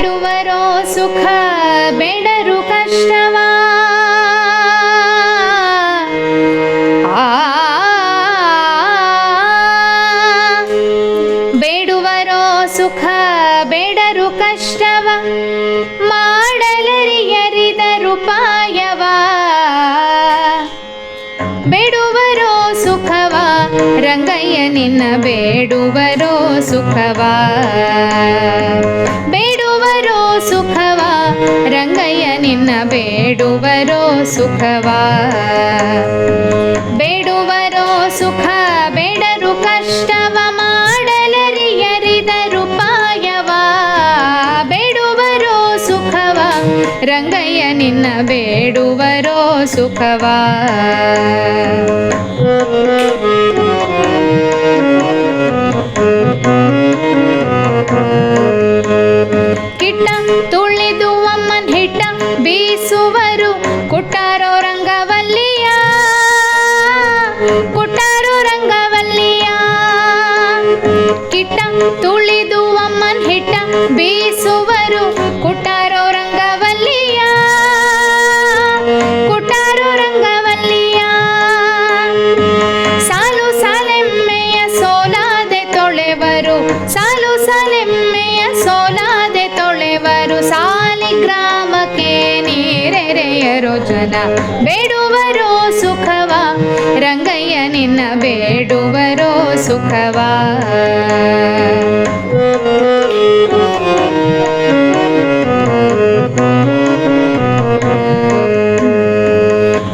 ಬೇಡುವರೋ ಸುಖ ಬೇಡರು ಕಷ್ಟವ ಬೇಡುವರೋ ಸುಖ ಬೇಡರು ಕಷ್ಟವ ಮಾಡಲರಿಯರಿದರುಪಾಯವ ಬೇಡುವರೋ ಸುಖವ ರಂಗಯ್ಯ ನಿನ್ನ ಬೇಡುವರೋ ಸುಖವ ಬೇಡುವರೋ ಸುಖವ ರಂಗಯ್ಯ ನಿನ್ನ ಬೇಡುವರೋ ಸುಖವ ಬೇಡುವರೋ ಸುಖ ಬೇಡರು ಕಷ್ಟವ ಮಾಡಲರಿಯರಿದರುಪಾಯವ ಬೇಡುವರೋ ಸುಖವ ರಂಗಯ್ಯ ನಿನ್ನ ಬೇಡುವರೋ ಸುಖವ ಕಿಟ್ಟ ತುಳಿದು ಅಮ್ಮನ್ ಹಿಟ್ಟ ಬೀಸುವರು ಕುಟ್ಟಾರೋ ರಂಗವಲ್ಲಿಯ ಕುಟ್ಟಾರೋ ರಂಗವಲ್ಲಿಯ ಕಿಟ್ಟ ತುಳಿದು ಅಮ್ಮನ್ ಹಿಟ್ಟ ಬೀಸುವರು ಕುಟ್ಟಾರೋ ರಂಗವಲ್ಲಿಯ ಕುಟ್ಟಾರೋ ರಂಗವಲ್ಲಿಯ ಸಾಲು ಸಾಲೆಮ್ಮೆಯ ಸೋಲಾದೆ ತೊಳೆವರು ಸಾಲು ಸಾಲೆಮ್ಮೆಯ ಸೋಲಾದೆ ತೊಳೆವರು ಸಾಲಿಗ್ರಾಮಕ್ಕೆ ನೀರೆರೆಯರೋ ಜನ ಬೇಡುವರೋ ಸುಖವ ರಂಗಯ್ಯ ನಿನ್ನ ಬೇಡುವರೋ ಸುಖವ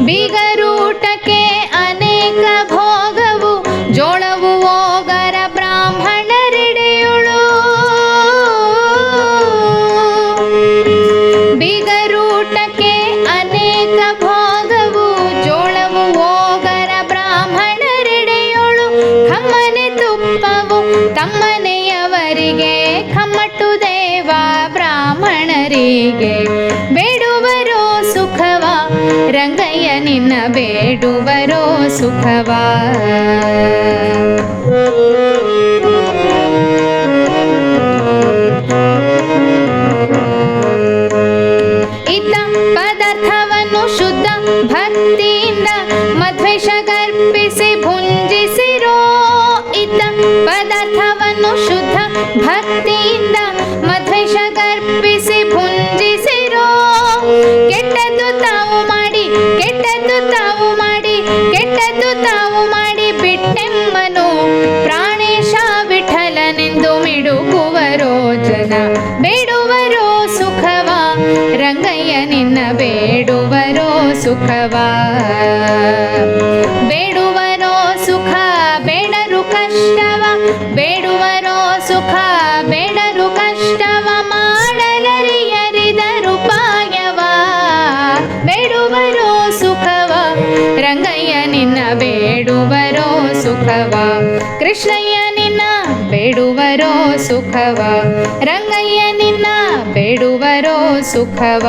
ಬೀಗರೂಟಕ್ಕೆ ಅನೇಕ ಭೋಗವು ಜೋಳವು ಓಗರ ಬ್ರಾಹ್ಮಣರೆಡೆಯುಳು ಬೀಗರೂಟಕ್ಕೆ ಅನೇಕ ಭೋಗವು ಜೋಳವು ಓಗರ ಬ್ರಾಹ್ಮಣರೆಡೆಯುಳು ಕಮ್ಮನೆ ತುಪ್ಪವು ತಮ್ಮನೆಯವರಿಗೆ ಕಮ್ಮಟ್ಟು ದೇವ ಬ್ರಾಹ್ಮಣರಿಗೆ ಬೇಡುವರೋ ಸುಖವ ರಂಗಯ್ಯ ನಿನ್ನ ಬೇಡುವರೋ ಸುಖವ ಇದ್ದ ಪದಾರ್ಥವನ್ನು ಶುದ್ಧ ಭಕ್ತಿಯಿಂದ ಮಧ್ವೇಷ ಗರ್ಪಿಸಿ ಭುಂಜಿಸಿರೋ ಇದ್ದ ಪದಾರ್ಥವನ್ನು ಶುದ್ಧ ಭಕ್ತಿಯಿಂದ ಮಧ್ವೇಷ ಗರ್ಪಿಸಿ ಭುಂಜಿಸಿರೋ ಕೆಟ್ಟದ್ದು ತಾವು ಮಾಡಿ ಕೆಟ್ಟದ್ದು ತಾವು ಮಾಡಿ ಕೆಟ್ಟದ್ದು ತಾವು ಮಾಡಿ ಬಿಟ್ಟೆಮ್ಮನು ಪ್ರಾಣೇಶ ವಿಠಲನೆಂದು ಮಿಡುಕುವರೋ ಜನ ಬೇಡುವರೋ ಸುಖವ ರಂಗಯ್ಯ ನಿನ್ನ ಬೇಡುವರೋ ಸುಖವ ಬೇಡುವರೋ ಸುಖ ಬೇಡರು ಕಷ್ಟವ ಬೇಡುವರೋ ಸುಖ ಬೇಡರು ಕಷ್ಟವ ಮಾಡಲರಿಯರಿದರುಪಾಯವ ಬೇಡುವರೋ ಸುಖವ ರಂಗಯ್ಯ ನಿನ್ನ ಬೇಡುವರೋ ಸುಖವ ಕೃಷ್ಣಯ್ಯ ನಿನ್ನ ಬೇಡುವರೋ ಸುಖವ ರಂಗಯ್ಯ ನಿನ್ನ ಬೇಡುವರೋ ಸುಖವ